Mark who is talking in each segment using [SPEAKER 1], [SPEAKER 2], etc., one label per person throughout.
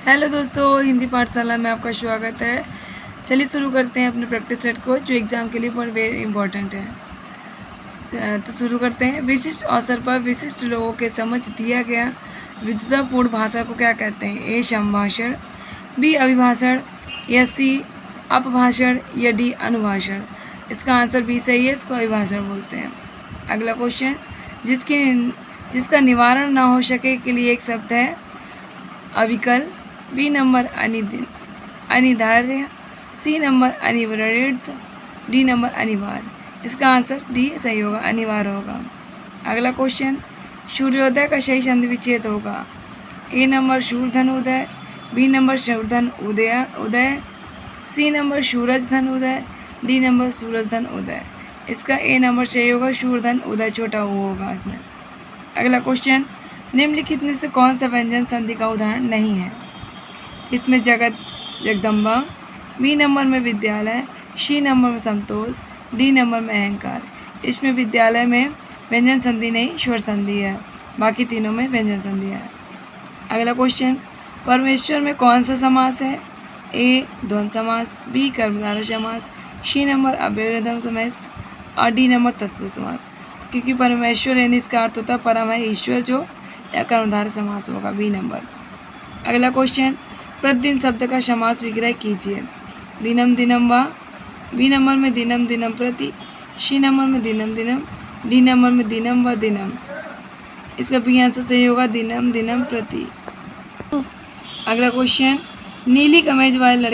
[SPEAKER 1] Hello दोस्तों, हिंदी पाठशाला में आपका स्वागत है। चलिए शुरू करते हैं अपने प्रैक्टिस सेट को, जो एग्ज़ाम के लिए बहुत वेरी इंपॉर्टेंट है। तो शुरू करते हैं। विशिष्ट अवसर पर विशिष्ट लोगों के समक्ष दिया गया विद्वतापूर्ण भाषण को क्या कहते हैं? ए संभाषण, बी अभिभाषण, या सी अपभाषण, या डी अनुभाषण। इसका आंसर बी सही है, इसको अभिभाषण बोलते हैं। अगला क्वेश्चन, जिसका निवारण ना हो सके के लिए एक शब्द है अविकल, बी नंबर अनिवार्य, सी नंबर अनिवार्य, डी नंबर अनिवार्य। इसका आंसर डी सही होगा, अनिवार्य होगा। अगला क्वेश्चन, सूर्योदय का सही संधि विच्छेद होगा ए नंबर सूर्यधन उदय, बी नंबर सूर्यधन उदय, सी नंबर सूरज धन उदय, डी नंबर सूरज धन उदय। इसका ए नंबर सही होगा, सूर्यधन उदय छोटा वो होगा इसमें। अगला क्वेश्चन, निम्नलिखित में से कौन सा व्यंजन संधि का उदाहरण नहीं है? इसमें जगदम्बा, बी नंबर में विद्यालय, सी नंबर में संतोष, डी नंबर में अहंकार। इसमें विद्यालय में व्यंजन संधि नहीं, स्वर संधि है, बाकी तीनों में व्यंजन संधि है। अगला क्वेश्चन, परमेश्वर में कौन सा समास है? ए द्वंद्व समास, बी कर्मधारय समास, सी नंबर अव्ययधारय समास और डी नंबर तत्पुरुष समास। क्योंकि परमेश्वर यानी इसका अर्थ होता है परम है ईश्वर, जो या कर्मधारय समास होगा, बी नंबर। अगला क्वेश्चन, प्रतिदिन शब्द का समास विग्रह कीजिए। दिनम दिनम व, बी नंबर में दिनम दिनम प्रति, सी नंबर में दिनम दिनम, डी नंबर में दिनम व दिनम। इसका बी आंसर सही होगा, दिनम दिनम प्रति। अगला क्वेश्चन, नीली कमीज वाले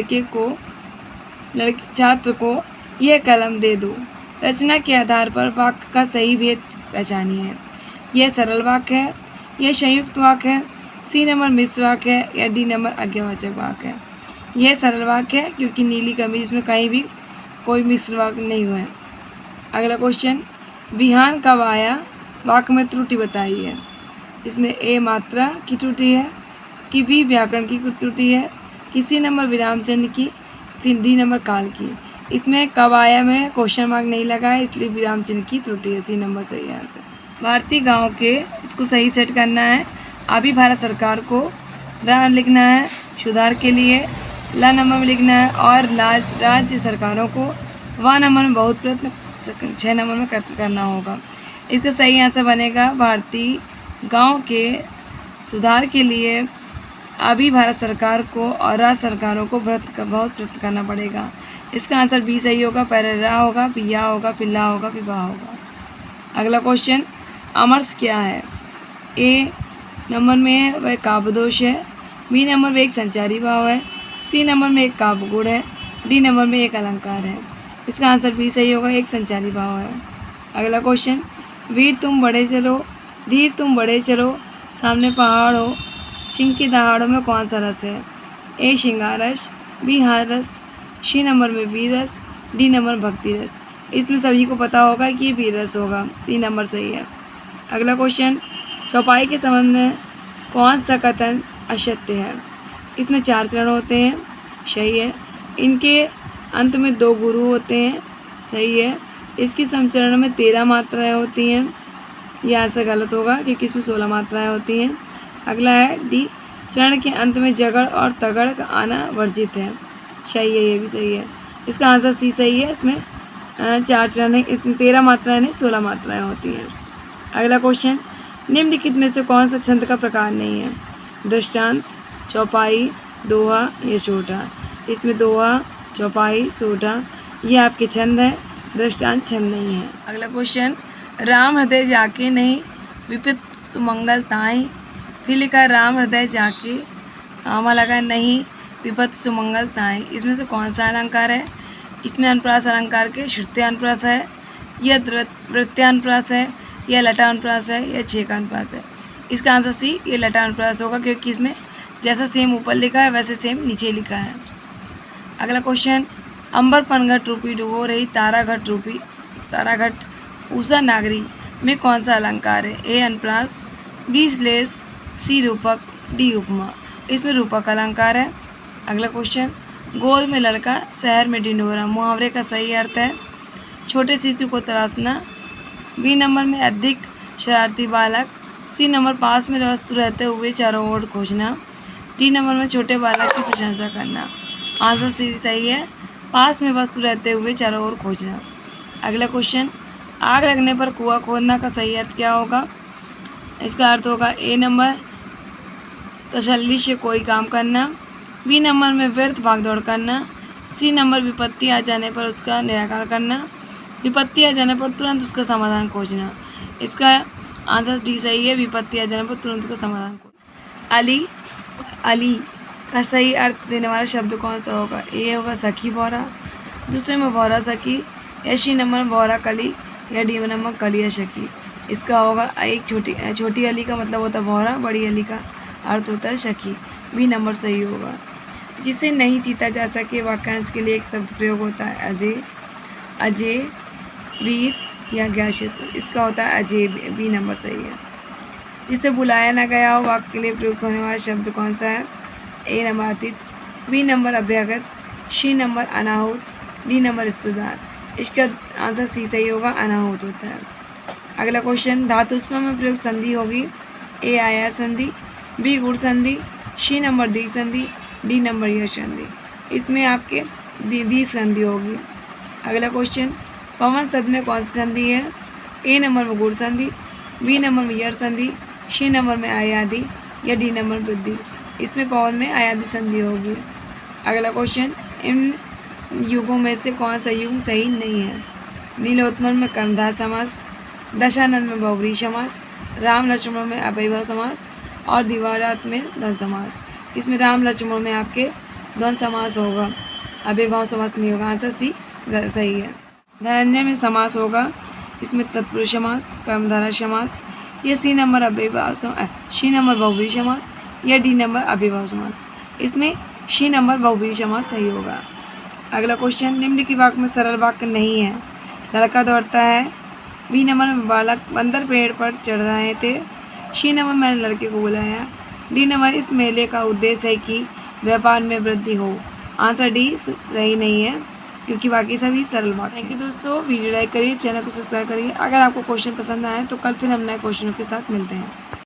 [SPEAKER 1] छात्र को यह कलम दे दो। रचना के आधार पर वाक्य का सही भेद पहचानिए। यह सरल वाक्य है, यह संयुक्त वाक्य है, सी नंबर मिश्र वाक्य है, या डी नंबर आज्ञावाचक वाक्य है। यह सरल वाक्य है क्योंकि नीली कमीज में कहीं भी कोई मिश्र वाक्य नहीं हुआ है। अगला क्वेश्चन, विहान कब आया? वाक्य में त्रुटि बताइए। इसमें ए मात्रा की त्रुटि है, कि बी व्याकरण की त्रुटि है, कि सी नंबर विराम चिन्ह की, सी डी नंबर काल की। इसमें कब आया में क्वेश्चन मार्क नहीं लगा है, इसलिए विराम चिन्ह की त्रुटि है, सी नंबर सही आंसर। भारतीय गांव के, इसको सही सेट करना है। अभी भारत सरकार को रा लिखना है सुधार के लिए, ला नंबर में लिखना है, और राज्य सरकारों को वा नंबर में बहुत प्रयत्न 6 नंबर में करना होगा। इसका सही आंसर बनेगा भारतीय गांव के सुधार के लिए अभी भारत सरकार को और राज्य सरकारों को बहुत प्रयत्न करना पड़ेगा। इसका आंसर बी सही होगा, पहले रा होगा, फिर या होगा, फिर ला होगा, फिर वाह होगा। अगला क्वेश्चन, अमर्ष क्या है? ए नंबर में वह काव्यदोष है, बी नंबर में एक संचारी भाव है, सी नंबर में एक काव्य गुण है, डी नंबर में एक अलंकार है। इसका आंसर बी सही होगा, एक संचारी भाव है। अगला क्वेश्चन, वीर तुम बढ़े चलो, धीर तुम बढ़े चलो, सामने पहाड़ हो, सिंह की दहाड़ों में कौन सा रस है? ए श्रृंगार रस, बी हार रस, सी नंबर में वीर रस, डी नंबर भक्ति रस। इसमें सभी को पता होगा कि वीर रस होगा, सी नंबर सही है। अगला क्वेश्चन, चौपाई के संबंध में कौन सा कथन असत्य है? इसमें 4 चरण होते हैं, सही है। इनके अंत में 2 गुरु होते हैं, सही है। इसकी समचरण में 13 मात्राएं होती हैं, यह आंसर गलत होगा क्योंकि इसमें 16 मात्राएं होती हैं। अगला है डी, चरण के अंत में जगड़ और तगड़ का आना वर्जित है, सही है, ये भी सही है। इसका आंसर सी सही है। इसमें 4 चरण है, 13 मात्राएं नहीं 16 मात्राएं होती हैं। अगला क्वेश्चन, निम्नलिखित में से कौन सा छंद का प्रकार नहीं है? दृष्टांत, चौपाई, दोहा या सोठा। इसमें दोहा, चौपाई, सोठा ये आपके छंद है, दृष्टांत छंद नहीं है। अगला क्वेश्चन, राम हृदय जाके नहीं विपित सुमंगल ताई। फिर लिखा राम हृदय जाके, कामा लगा नहीं विपत सुमंगल ताई। इसमें से कौन सा अलंकार है? इसमें अनुप्रास अलंकार के श्रुत्यानुप्रास है, या वृत्त्यानुप्रास है, या लटानुप्रास है, या छेकानुप्रास है। इसका आंसर सी, ये लटानुप्रास होगा क्योंकि इसमें जैसा सेम ऊपर लिखा है वैसे सेम नीचे लिखा है। अगला क्वेश्चन, अंबर पनघट रूपी डुबो रही तारा घट उषा नागरी में कौन सा अलंकार है? ए अनुप्रास, बी श्लेष, सी रूपक, डी उपमा। इसमें रूपक अलंकार है। अगला क्वेश्चन, गोद में लड़का शहर में ढिंढोरा मुहावरे का सही अर्थ है छोटे शिशु को तराशना, बी नंबर में अधिक शरारती बालक, सी नंबर पास में वस्तु रहते हुए चारों ओर खोजना, डी नंबर में छोटे बालक की प्रशंसा करना। आंसर सी सही है। पास में वस्तु रहते हुए चारों ओर खोजना। अगला क्वेश्चन, आग लगने पर कुआं खोदना का सही अर्थ क्या होगा? इसका अर्थ होगा ए नंबर तसल्ली से कोई काम करना, बी नंबर में व्यर्थ भागदौड़ करना, सी नंबर विपत्ति आ जाने पर उसका निराकरण करना, विपत्ति आ जाने पर तुरंत उसका समाधान खोजना। इसका आंसर डी सही है, विपत्ति आ जाने पर तुरंत उसका समाधान खोजना। अली का सही अर्थ देने वाला शब्द कौन सा होगा? ए होगा सखी भौरा, दूसरे में भौरा सखी, या सी नंबर में भौरा कली, या डी नंबर कलिया सखी। इसका होगा एक छोटी अली का मतलब होता है भौरा, बड़ी अली का अर्थ होता है सखी। बी नंबर सही होगा। जिसे नहीं जीता जा सके वाक्यांश के लिए एक शब्द प्रयोग होता है अजय, वीर या ज्ञाक्षेत्र। इसका होता है अजय, बी नंबर सही है। जिसे बुलाया ना गया हो वाक्य के लिए प्रयुक्त होने वाला शब्द कौन सा है? ए नंबर आतिथ्य, बी नंबर अभ्यागत, सी नंबर अनाहुत, डी नंबर रिश्तेदार। इसका आंसर सी सही होगा, अनाहुत होता है। अगला क्वेश्चन, धातुष्म में प्रयुक्त संधि होगी ए आया संधि, बी गुण संधि, सी नंबर दी संधि, डी नंबर य संधि। इसमें आपके दी संधि होगी। अगला क्वेश्चन, पवन शब्द में कौन सी संधि है? ए नंबर में गुण संधि, बी नंबर में यर संधि, सी नंबर में आयादि, या डी नंबर वृद्धि। इसमें पवन में आयादि संधि होगी। अगला क्वेश्चन, इन युगों में से कौन सा युग सही नहीं है? नीलोत्पल में कर्मधार समास, दशानन में बहुव्रीहि समास, राम लक्ष्मण में अव्ययभाव समास और दिवारात में द्वंद्व समास। इसमें राम लक्ष्मण में आपके द्वंद्व समास होगा, अव्ययभाव समास नहीं होगा। आंसर सी सही है। धनंजय में समास होगा, इसमें तत्पुरुष समास, कर्मधारय समास, या सी नंबर अव्ययभाव सी नंबर बहुव्रीहि समास, या डी नंबर अव्ययभाव समास। इसमें सी नंबर बहुव्रीहि समास सही होगा। अगला क्वेश्चन, निम्न की वाक्य में सरल वाक्य नहीं है। लड़का दौड़ता है, बी नंबर में बालक बंदर पेड़ पर चढ़ रहे थे, सी नंबर मैंने लड़के को बुलाया, डी नंबर इस मेले का उद्देश्य है कि व्यापार में वृद्धि हो। आंसर डी सही नहीं है, क्योंकि बाकी सभी सरल वाक्य। थैंक यू दोस्तों, वीडियो लाइक करिए, चैनल को सब्सक्राइब करिए। अगर आपको क्वेश्चन पसंद आए तो कल फिर हम नए क्वेश्चनों के साथ मिलते हैं।